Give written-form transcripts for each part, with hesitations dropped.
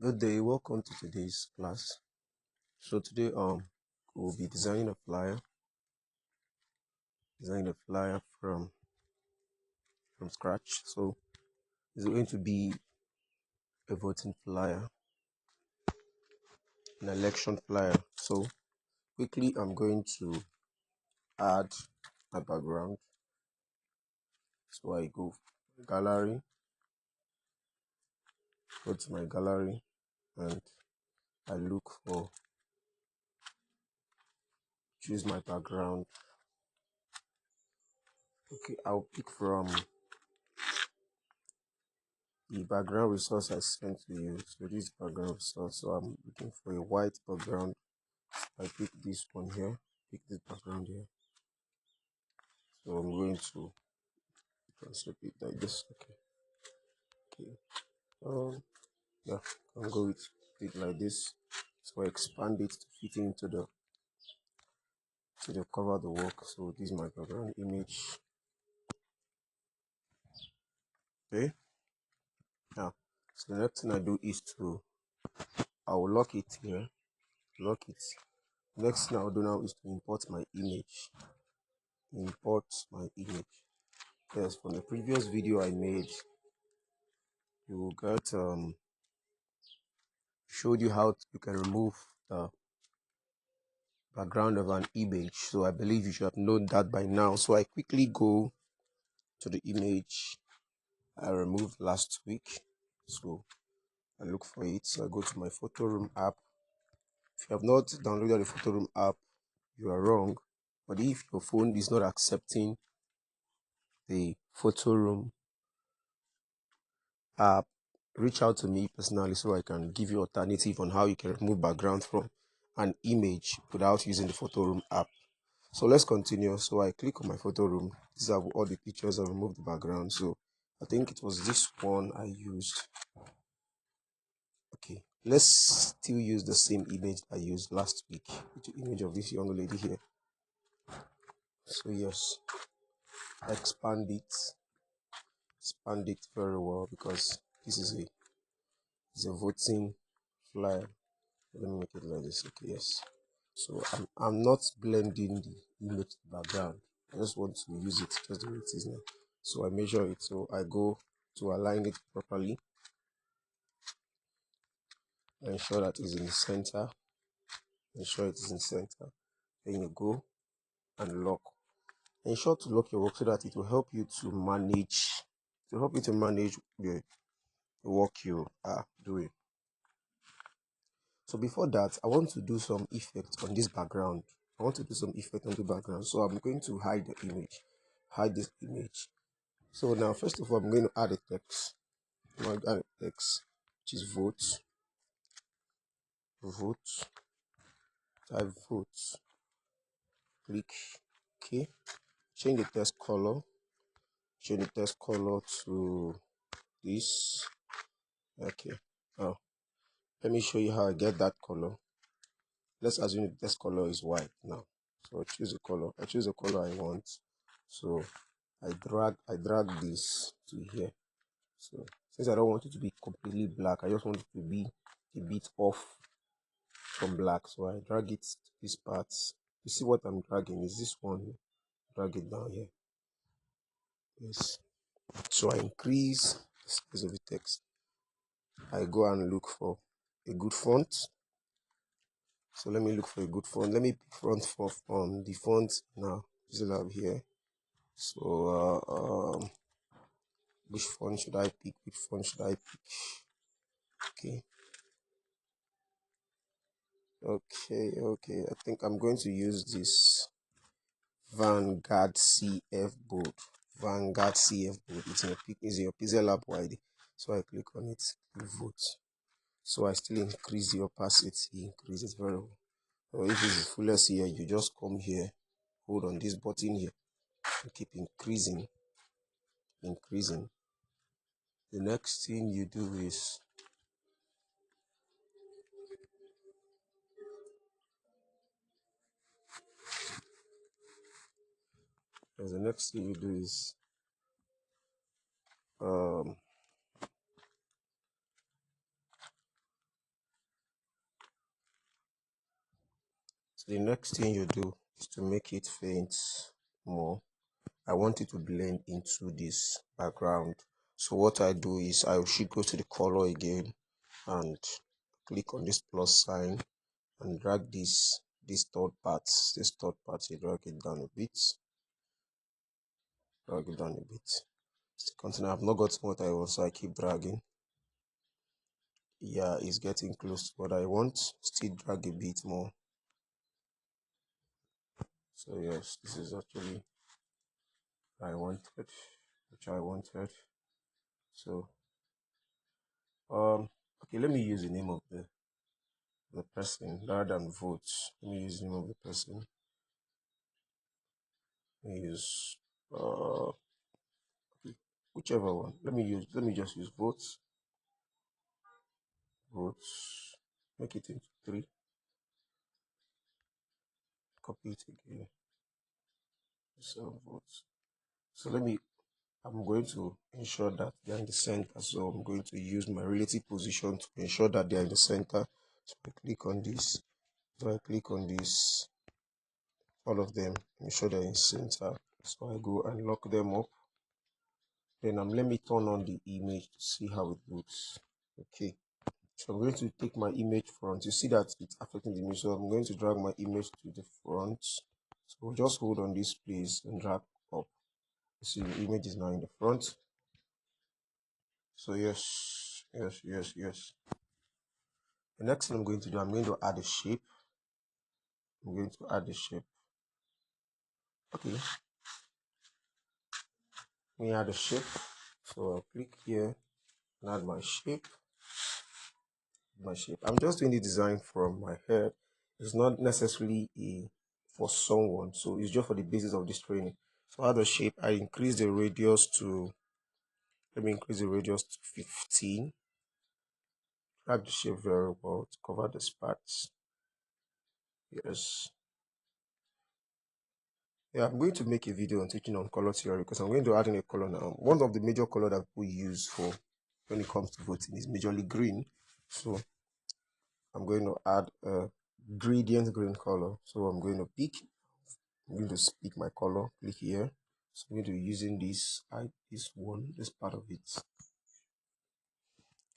Good day, welcome to today's class. So today we'll be designing a flyer from scratch. So it's going to be a voting flyer, an election flyer. So quickly I'm going to add a background. So I go gallery, go to my gallery and I look for choose my background. Okay, I'll pick from the background resource I sent to you. So this background resource. So I'm looking for a white background. I pick this one here, pick this background here. So I'm going to transfer it like this. Okay. Yeah, I'm going with it like this. So I expand it to fit into the cover of the work. So this is my background image. Okay. Now, so the next thing I do is I will lock it here. Lock it. Next thing I will do now is to import my image. Import my image. Yes, from the previous video I made, you will get showed you how you can remove the background of an image. So I believe you should have known that by now. So I quickly go to the image I removed last week. So I look for it. So I go to my photo room app. If you have not downloaded the photo room app, you are wrong. But if your phone is not accepting the photo room app, reach out to me personally so I can give you alternative on how you can remove background from an image without using the photo room app. So let's continue. So I click on my photo room. These are all the pictures. I removed the background. So I think it was this one I used. Okay, let's still use the same image I used last week, the image of this young lady here. So yes, expand it very well because this is a voting flyer. Let me make it like this. Okay, yes. So I'm not blending the image background. I just want to use it just the way it is now. So I measure it. So I go to align it properly. Ensure that it's in the center. Ensure it is in the center. Then you go and lock. Ensure to lock your work so that it will help you to manage the work you are doing. So before that, I want to do some effect on this background. So I'm going to hide the image. Hide this image. So now, first of all, I'm going to add a text. I'm going to add a text, which is vote. Vote. Type vote. Click. Okay. Change the text color. Change the text color to this. Okay. Now, let me show you how I get that color. Let's assume the text color is white now. So I choose a color. I choose the color I want. So I drag this to here. So since I don't want it to be completely black, I just want it to be a bit off from black. So I drag it to this part. You see what I'm dragging is this one. Drag it down here. Yes. So I increase the size of the text. I go and look for a good font. So let me look for a good font. Let me pick font for the font now. This I have here. So which font should I pick? Which font should I pick? Okay. Okay. I think I'm going to use this Vanguard CF board. Vanguard CF board. It's in your Pixel app wide. So I click on it, vote. So I still increase the opacity, increase it very well. So if it's fullest here, you just come here, hold on this button here, and keep increasing. The next thing you do is um So the next thing you do is to make it faint more. I want it to blend into this background. So what I do is I should go to the color again and click on this plus sign and drag this third part. You drag it down a bit. Drag it down a bit. Continue. I've not gotten what I want, so I keep dragging. Yeah, it's getting close to what I want. Still drag a bit more. So yes, this is actually I wanted, which I wanted. So okay, let me use the name of the person rather than votes. Let me use the name of the person. Let me use whichever one. Let me just use votes. Votes. Make it into 3. Copy it again. So votes. So I'm going to ensure that they're in the center. So I'm going to use my relative position to ensure that they're in the center. So I click on this. So I click on this, all of them, ensure they're in center. So I go and lock them up. Then let me turn on the image to see how it looks. Okay. So I'm going to take my image front. You see that it's affecting the image. So I'm going to drag my image to the front. So just hold on this place and drag up. You see the image is now in the front. So yes. The next thing I'm going to do, I'm going to add a shape. I'm going to add a shape. Okay. Let me add a shape. So I'll click here and add my shape. I'm just doing the design from my head. It's not necessarily for someone, so it's just for the basis of this training. So add a shape. I increase the radius to, let me increase the radius to 15. Drag the shape very well to cover the parts. Yes. Yeah, I'm going to make a video on teaching on color theory because I'm going to add in a color now. One of the major color that we use for when it comes to voting is majorly green. So I'm going to add a gradient green color. So I'm going to pick my color. Click here. So I'm going to be using this this part of it.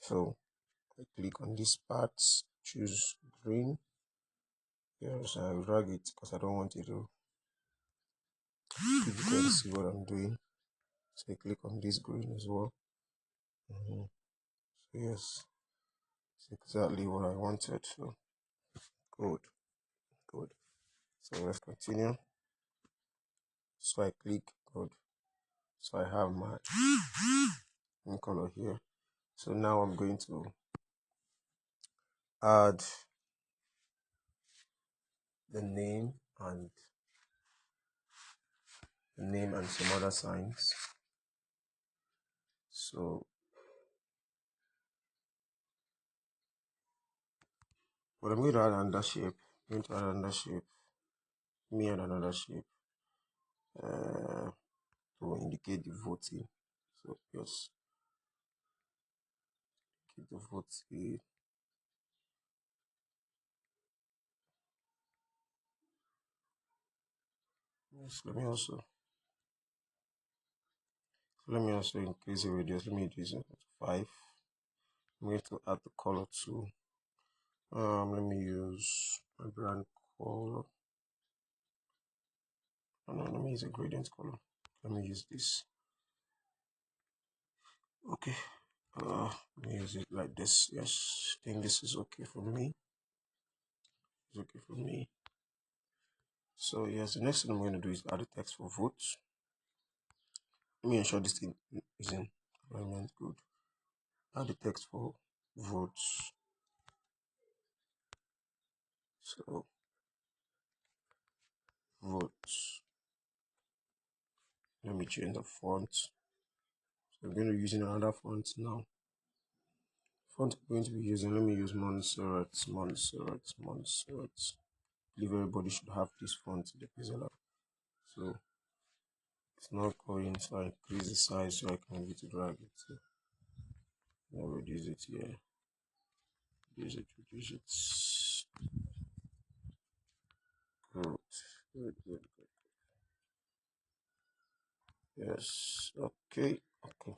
So I click on this part, choose green. Yes, I'll drag it because I don't want it to, you can see what I'm doing. So I click on this green as well. So yes, it's exactly what I wanted. So good. So let's continue. So I click good. So I have my color here. So now I'm going to add the name and some other signs. So what I'm going to add another shape. I'm going to add another shape. Me and another shape to indicate the voting. So yes, keep the voting. Yes, let me also increase the radius. Let me do it 5. I'm going to add the color too. Let me use my brand color. No, let me use a gradient color. Let me use this. Okay. Let me use it like this. Yes, I think this is okay for me. It's okay for me. So yes, the next thing I'm going to do is add the text for votes. Let me ensure this thing is in alignment. Good. Add the text for votes. So votes. Let me change the font. So I'm going to be using another font now. Font I'm going to be using, let me use Montserrat. I believe everybody should have this font in the Pixel app. So it's not going, so I increase the size so I can get to drag it. So I'll reduce it here. Reduce it. Good. Good, good, good. Yes. Okay. Okay.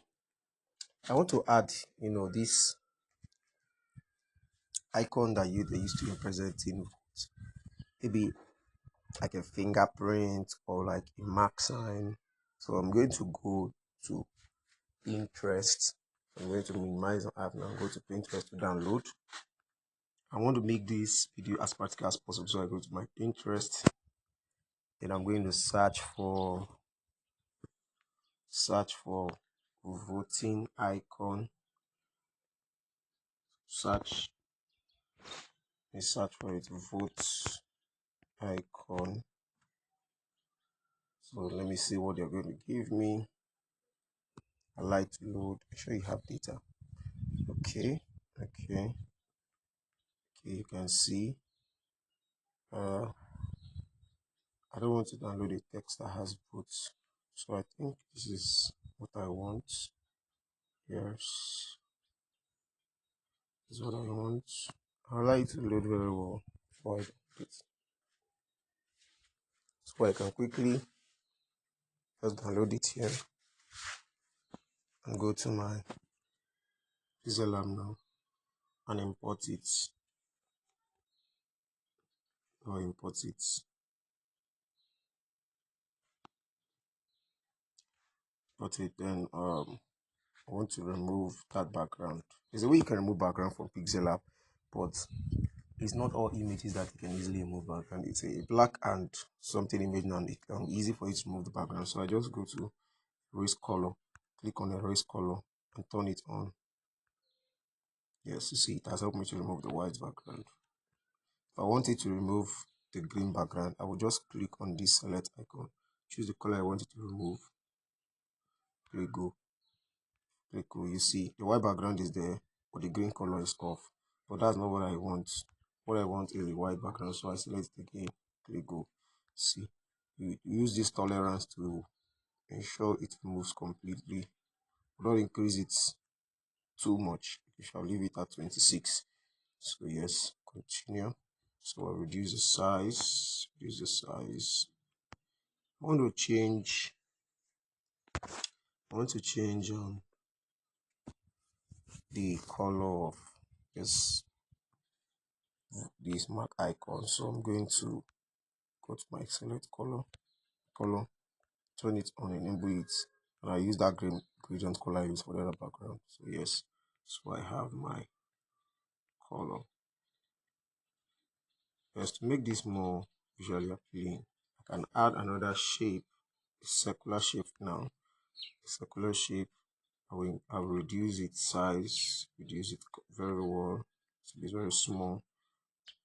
I want to add, this icon that they used to represent in maybe like a fingerprint or like a mark sign. So I'm going to go to Pinterest. I'm going to minimize the app now. Go to Pinterest to download. I want to make this video as practical as possible. So I go to my Pinterest. Then I'm going to search for voting icon. Search. I search for it. Vote icon. So let me see what they're going to give me. I like to load. Make sure you have data. Okay. Okay. You can see. I don't want to download a text that has votes. So I think this is what I want. Yes. This is what I want. I like to load very well before I download it. So I can quickly just download it here and go to my Pixel Lab now and import it. Or import it. But then I want to remove that background. There's a way you can remove background from Pixel Lab, but it's not all images that you can easily remove background. It's a black and something image now. It can be easy for you to remove the background. So I just go to erase color, click on erase color and turn it on. Yes, you see it has helped me to remove the white background. If I wanted to remove the green background, I will just click on this select icon, choose the color I wanted to remove, click go. You see the white background is there, but the green color is off. But that's not what I want. What I want is the white background, so I select it again, click go. See, you use this tolerance to ensure it moves completely. Don't increase it too much. You shall leave it at 26. So yes, continue. So I'll reduce the size. I want to change the color of this mark icon. So I'm going to go to my select color, turn it on, enable it, and I use that green gradient color I use for the other background. So yes, so I have my color. Yes, to make this more visually appealing, I can add another shape, a circular shape now. A circular shape, I will reduce its size, reduce it very well. So it's very small.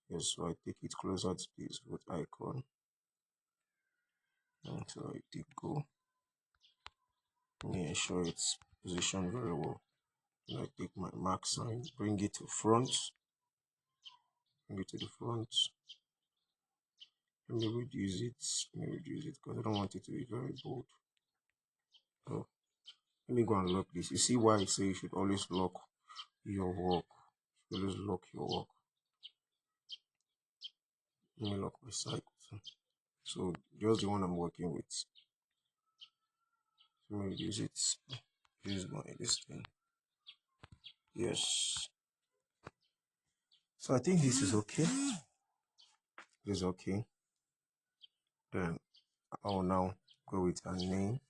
Yes, so I take it closer to this vote icon. And so I did go. Let me ensure it's positioned very well. And I take my mark sign, bring it to front, bring it to the front. Let me reduce it because I don't want it to be very bold. So let me go and lock this. You see why I say you should always lock your work. Always lock your work. Let me lock my cycle. So just the one I'm working with. Let me use it. Use this thing. Yes. So I think this is okay. This is okay. Then I will now go with a name.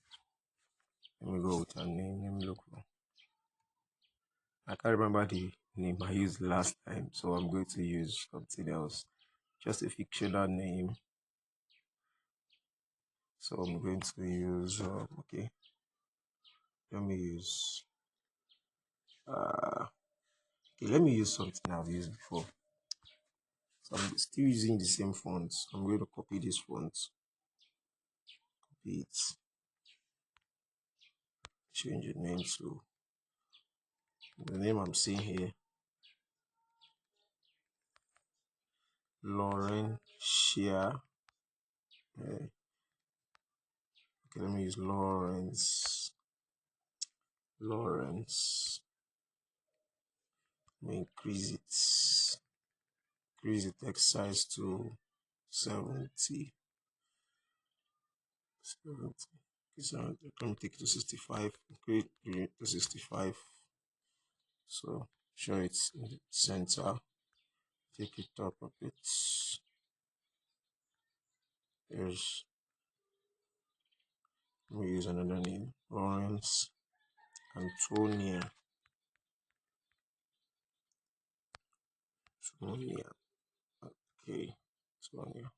Let me go with a name. Let me look. I can't remember the name I used last time, so I'm going to use something else. Just a fictional name. So I'm going to use okay. Let me use okay, let me use something I've used before. So I'm still using the same font. I'm going to copy this font. Copy it. Change the name to the name I'm seeing here. Lauren Shea. Okay, let me use Lawrence. Let me increase the text size to 70, 70. So let me take it to 65, create it to 65. So show it in the center, take it up a bit. There's, we use another name, Lawrence Antonia. Antonia. Okay, Antonia.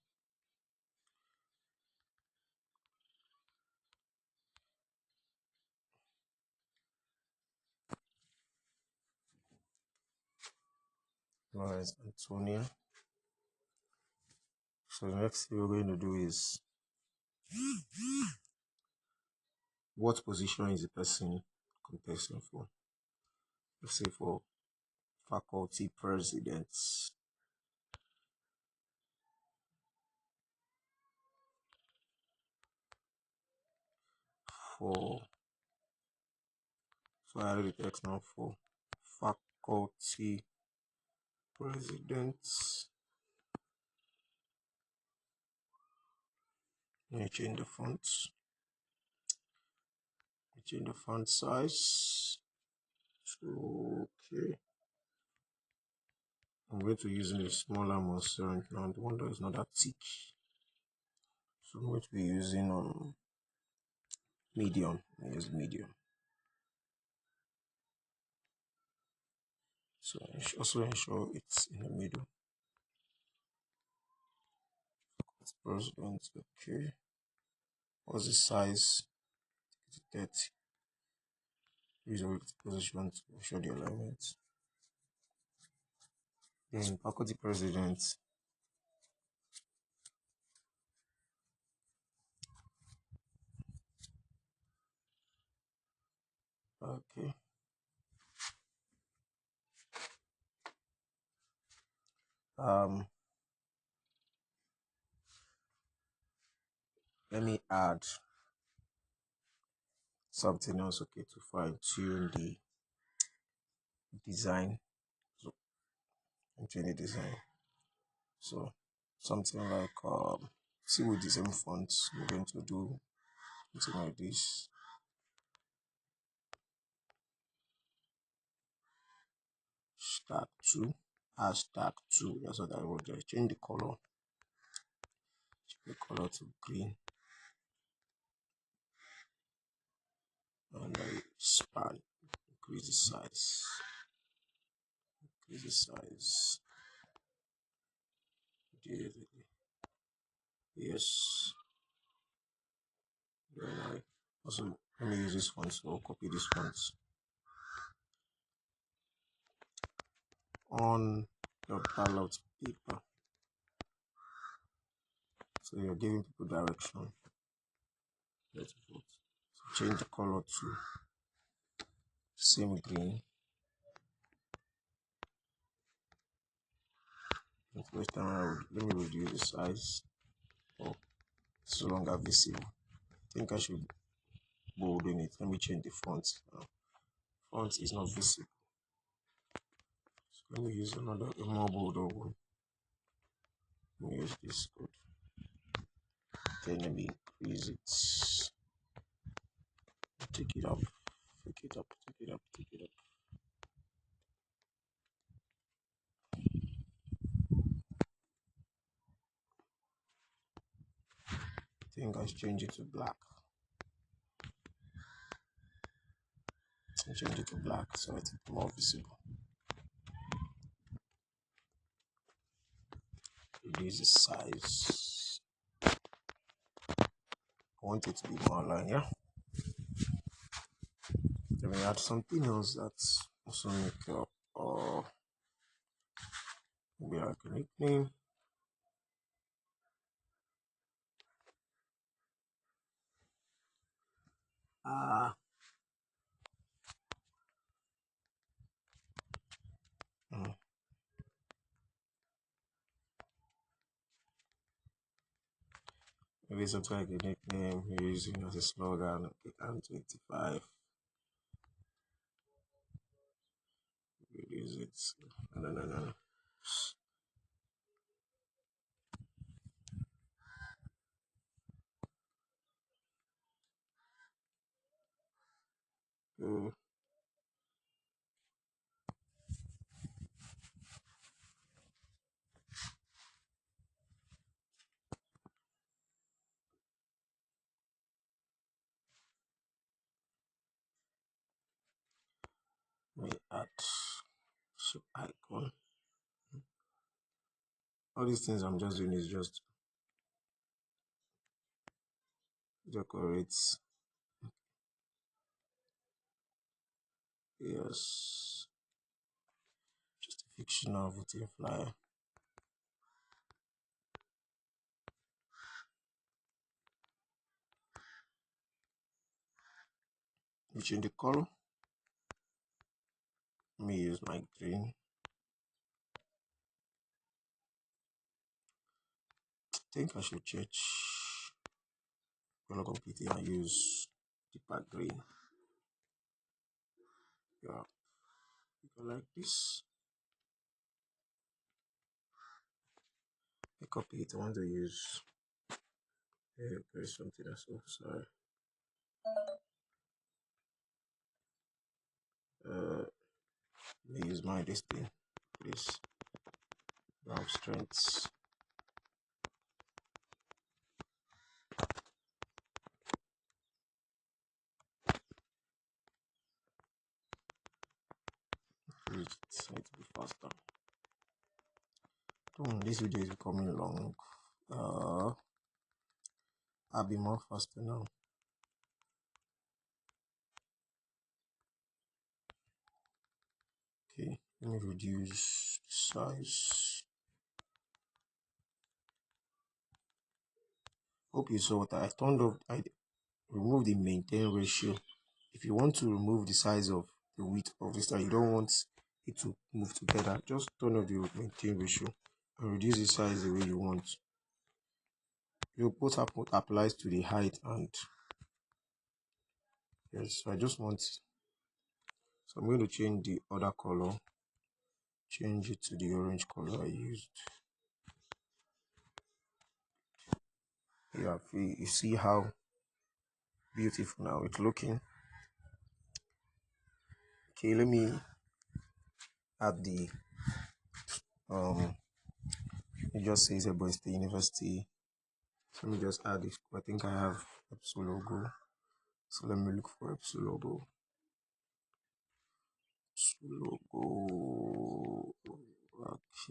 Lawrence Antonia. So the next thing we're going to do is what position is the person contesting for? Let's say for faculty presidents. For so I added the text now for faculty presidents. Let me change the font. Change the font size. So okay. I'm going to use a smaller Montserrat now. The one that is not that thick. So I'm going to be using medium. Use medium. So also ensure it's in the middle. President, okay. What's the size? 30. Use the position to show the alignment. Then faculty president. Okay. Let me add something else, okay, to fine tune the design. So tune the design. So something like see with the same fonts, we're going to do something like this. Start 2, hashtag 2. That's what I wrote there. Change the color. Change the color to green. And I span. Increase the size. Increase the size. Yes. Then I also let me use this one, so copy this one on your ballot paper. So you're giving people direction. Let's vote. So change the color to same green. First time around, let me reduce the size. Oh, it's no longer visible. I think I should bolden it. Let me change the font. Font is not visible. So let me use another, a more bolder one. Let me use this code. Then let me increase it. Take it up. Take it up. Take it up. Take it up. I think I should change it to black. Change it to black so it's more visible. Reduce the size. I want it to be more aligned, yeah? Then we add something else that's also make up or maybe like a nickname. Ah. Maybe something like a nickname you're using as a slogan. Okay, I'm 25. Use it. No. So we add ship icon. All these things I'm just doing is just decorate. Yes, just a fictional voting flyer. We change the color. Let me use my green. I think I should change color completely and use deeper green. Yeah, you go like this. I copy it. I want to use. There's something else. Oh, sorry. Let me use my this thing, please. Brown strengths. Reach it so it will be faster. This video is becoming long. I'll be more faster now. Okay, let me reduce the size. Hope you saw what I turned off. I removed the maintain ratio. If you want to remove the size of the width of this, you don't want it to move together, just turn off the maintain ratio and reduce the size the way you want. Your both output applies to the height and yes, I just want, so I'm going to change the other color, change it to the orange color I used. Yeah, you see how beautiful now it's looking. Okay, let me add the it just says Ebonyi State University. So let me just add it. I think I have EBSU logo. So let me look for EBSU logo.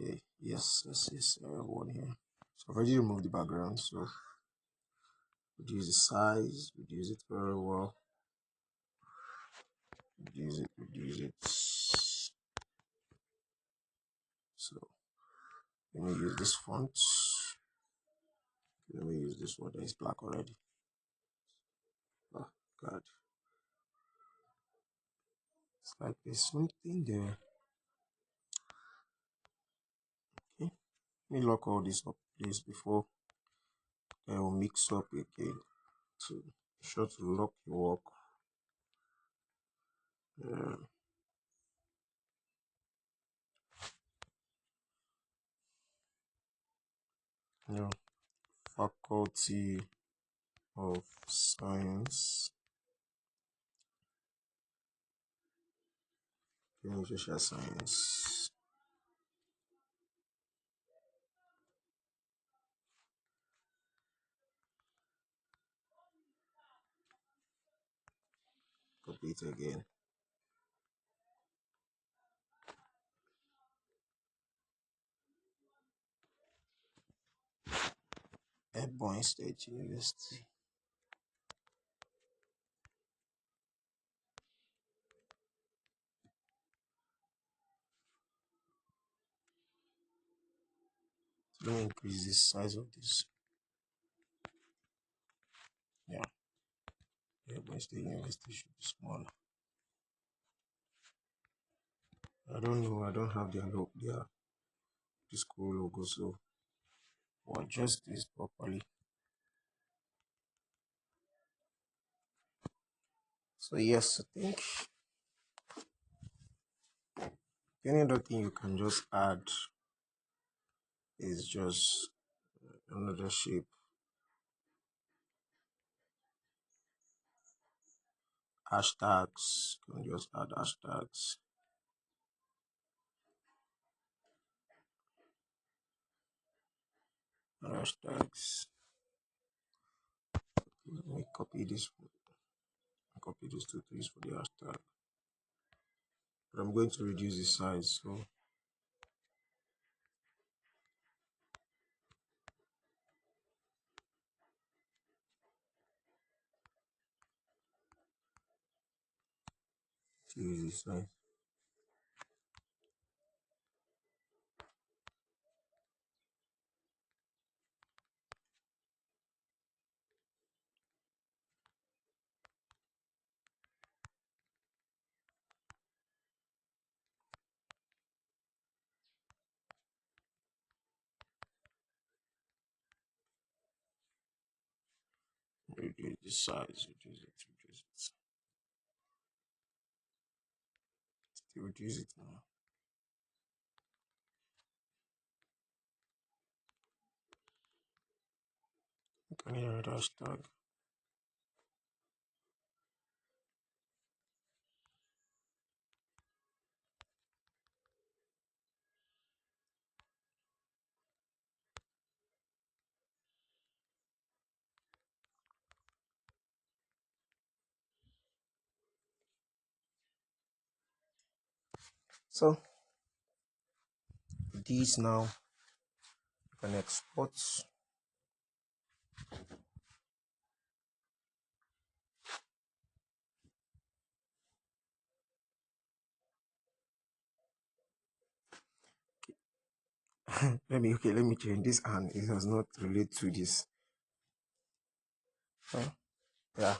Okay, yes, I have one here. So I've already removed the background, so reduce the size, reduce it very well. Reduce it. So let me use this font. Let me use this one that is black already. Oh god. It's like there's something there. Okay. Let me lock all this up please before I will mix up again. So be sure to lock your work. Yeah. Faculty of Science, Social Science. Copy it again. Ebonyi State University. So let me increase the size of this. Yeah. Ebonyi State University should be smaller. I don't know. I don't have their logo, the school logo, so we'll adjust this properly. So yes, I think any other thing you can just add is just another shape. hashtags. You can just add hashtags. Hashtags. Let me copy this. Copy these two things for the hashtag. But I'm going to reduce the size. So reduce the size. Reduce the size. Reduce it. Reduce it. Still reduce it now. Can you add hashtag? So these now you can export. Let me change this, and it does not relate to this. Yeah.